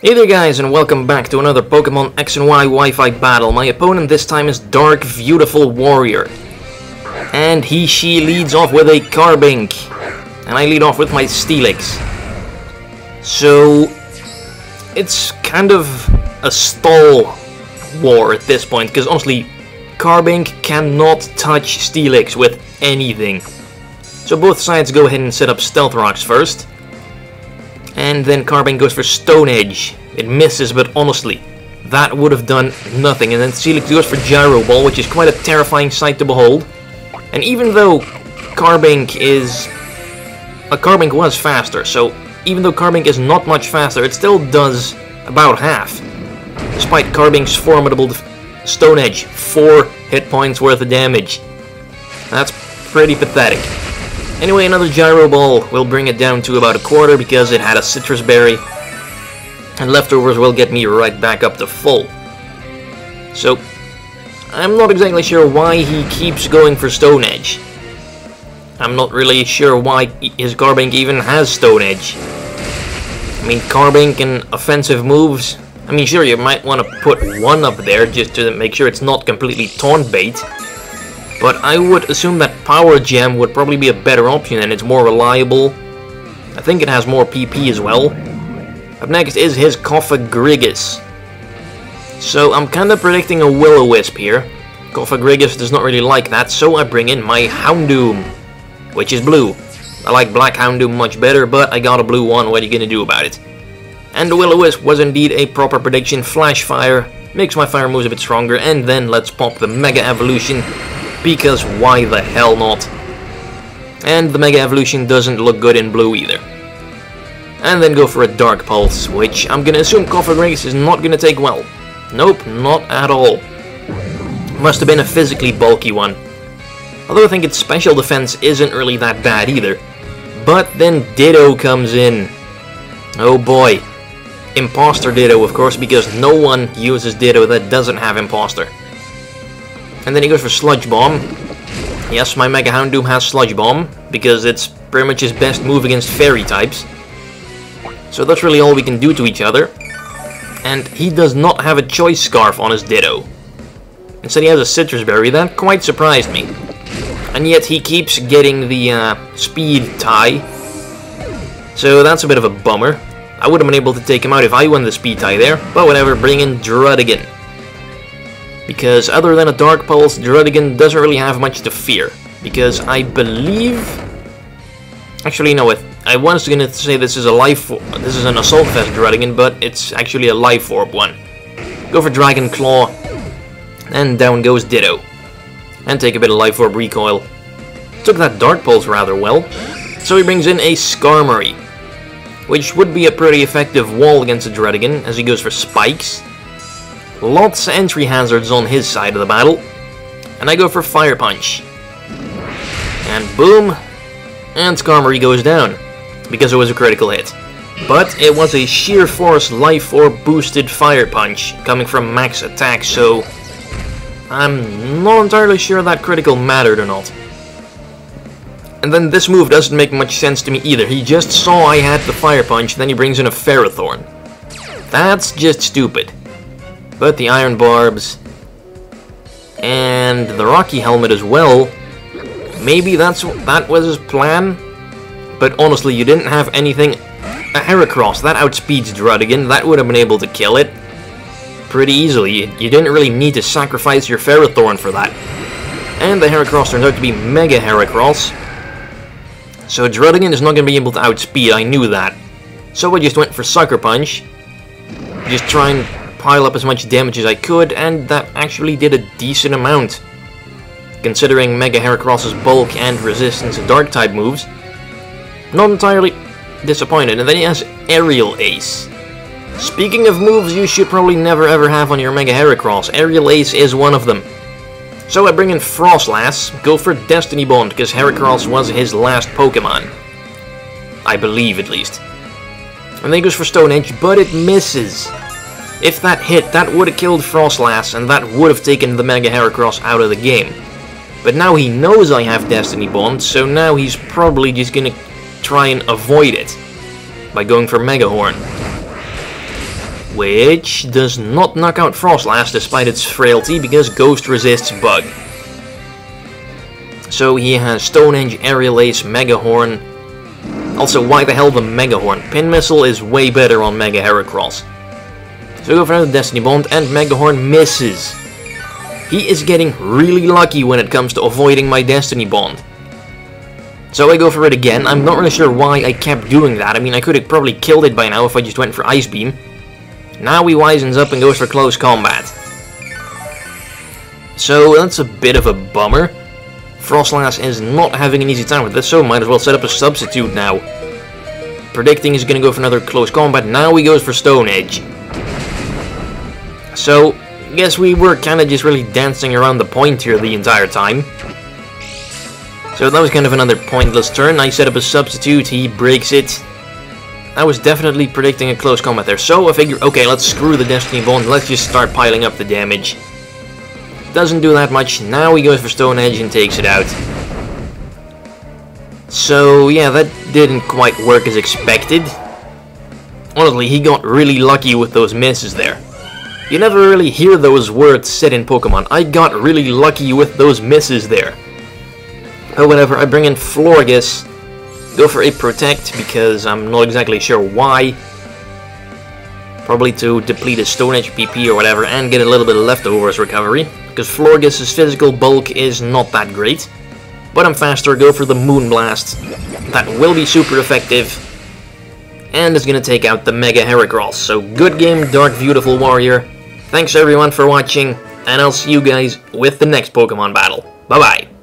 Hey there guys, and welcome back to another Pokemon X and Y Wi-Fi battle. My opponent this time is DarkViewtifulWarrior. And she leads off with a Carbink. And I lead off with my Steelix. So it's kind of a stall war at this point, because honestly, Carbink cannot touch Steelix with anything. So both sides go ahead and set up Stealth Rocks first. And then Carbink goes for Stone Edge. It misses, but honestly, that would have done nothing. And then Steelix goes for Gyro Ball, which is quite a terrifying sight to behold. And even though Carbink was faster, so even though Carbink is not much faster, it still does about half. Despite Carbink's formidable Stone Edge, 4 hit points worth of damage. That's pretty pathetic. Anyway, another Gyro Ball will bring it down to about a quarter because it had a Citrus Berry. And leftovers will get me right back up to full. So, I'm not exactly sure why he keeps going for Stone Edge. I'm not really sure why his Carbink even has Stone Edge. I mean, Carbink and offensive moves, I mean, sure, you might want to put one up there just to make sure it's not completely taunt bait. But I would assume that Power Gem would probably be a better option, and it's more reliable. I think it has more PP as well. Up next is his Cofagrigus. So I'm kind of predicting a Will-O-Wisp here. Cofagrigus does not really like that, so I bring in my Houndoom, which is blue. I like Black Houndoom much better, but I got a blue one, what are you gonna do about it? And the Will-O-Wisp was indeed a proper prediction. Flash Fire makes my fire moves a bit stronger, and then let's pop the Mega Evolution. Because why the hell not? And the Mega Evolution doesn't look good in blue either. And then go for a Dark Pulse, which I'm gonna assume Cofagrigus is not gonna take well. Nope, not at all. Must have been a physically bulky one. Although I think its special defense isn't really that bad either. But then Ditto comes in. Oh boy. Imposter Ditto, of course, because no one uses Ditto that doesn't have Imposter. And then he goes for Sludge Bomb. Yes, my Mega Houndoom has Sludge Bomb, because it's pretty much his best move against Fairy types. So that's really all we can do to each other. And he does not have a Choice Scarf on his Ditto. Instead he has a Citrus Berry. That quite surprised me. And yet he keeps getting the Speed tie. So that's a bit of a bummer. I would have been able to take him out if I won the Speed tie there. But whatever, bring in Druddigon. Because other than a Dark Pulse, Druddigon doesn't really have much to fear. Because I believe... Actually, no, I was going to say this is an Assault Vest Druddigon, but it's actually a Life Orb one. Go for Dragon Claw, and down goes Ditto. And take a bit of Life Orb recoil. Took that Dark Pulse rather well. So he brings in a Skarmory, which would be a pretty effective wall against a Druddigon, as he goes for Spikes. Lots of entry hazards on his side of the battle. And I go for Fire Punch. And boom. And Skarmory goes down. Because it was a critical hit. But it was a Sheer Force Life Orb boosted Fire Punch. Coming from max attack, so... I'm not entirely sure that critical mattered or not. And then this move doesn't make much sense to me either. He just saw I had the Fire Punch, then he brings in a Ferrothorn. That's just stupid. But the Iron Barbs and the Rocky Helmet as well, maybe that was his plan. But honestly, you didn't have anything. A Heracross, that outspeeds Druddigon, that would have been able to kill it pretty easily. You didn't really need to sacrifice your Ferrothorn for that. And the Heracross turned out to be Mega Heracross. So Druddigon is not going to be able to outspeed, I knew that. So I just went for Sucker Punch. Just try and pile up as much damage as I could, and that actually did a decent amount. Considering Mega Heracross's bulk and resistance to Dark type moves. Not entirely disappointed. And then he has Aerial Ace. Speaking of moves you should probably never ever have on your Mega Heracross, Aerial Ace is one of them. So I bring in Froslass, go for Destiny Bond, because Heracross was his last Pokemon. I believe, at least. And then he goes for Stone Edge, but it misses. If that hit, that would have killed Froslass, and that would have taken the Mega Heracross out of the game. But now he knows I have Destiny Bond, so now he's probably just gonna try and avoid it by going for Mega Horn. which does not knock out Froslass despite its frailty because Ghost resists Bug. So he has Stone Edge, Aerial Ace, Mega Horn. Also, why the hell the Mega Horn? Pin Missile is way better on Mega Heracross. So we go for another Destiny Bond, and Mega Horn misses. He is getting really lucky when it comes to avoiding my Destiny Bond. So I go for it again. I'm not really sure why I kept doing that. I mean, I could have probably killed it by now if I just went for Ice Beam. Now he wisens up and goes for Close Combat. So that's a bit of a bummer. Froslass is not having an easy time with this, so might as well set up a substitute now. Predicting he's going to go for another Close Combat. Now he goes for Stone Edge. So, I guess we were kind of just really dancing around the point here the entire time. So that was kind of another pointless turn. I set up a substitute, he breaks it. I was definitely predicting a Close Combat there. So I figure, okay, let's screw the Destiny Bond, let's just start piling up the damage. Doesn't do that much. Now he goes for Stone Edge and takes it out. So yeah, that didn't quite work as expected. Honestly, he got really lucky with those misses there. You never really hear those words said in Pokemon. I got really lucky with those misses there. However, I bring in Florges, go for a Protect because I'm not exactly sure why. Probably to deplete his Stone Edge PP or whatever and get a little bit of leftovers recovery. Because Florges' physical bulk is not that great. But I'm faster, go for the Moonblast. That will be super effective. And it's going to take out the Mega Heracross. So good game, Dark Beautiful Warrior. Thanks everyone for watching, and I'll see you guys with the next Pokemon battle. Bye bye.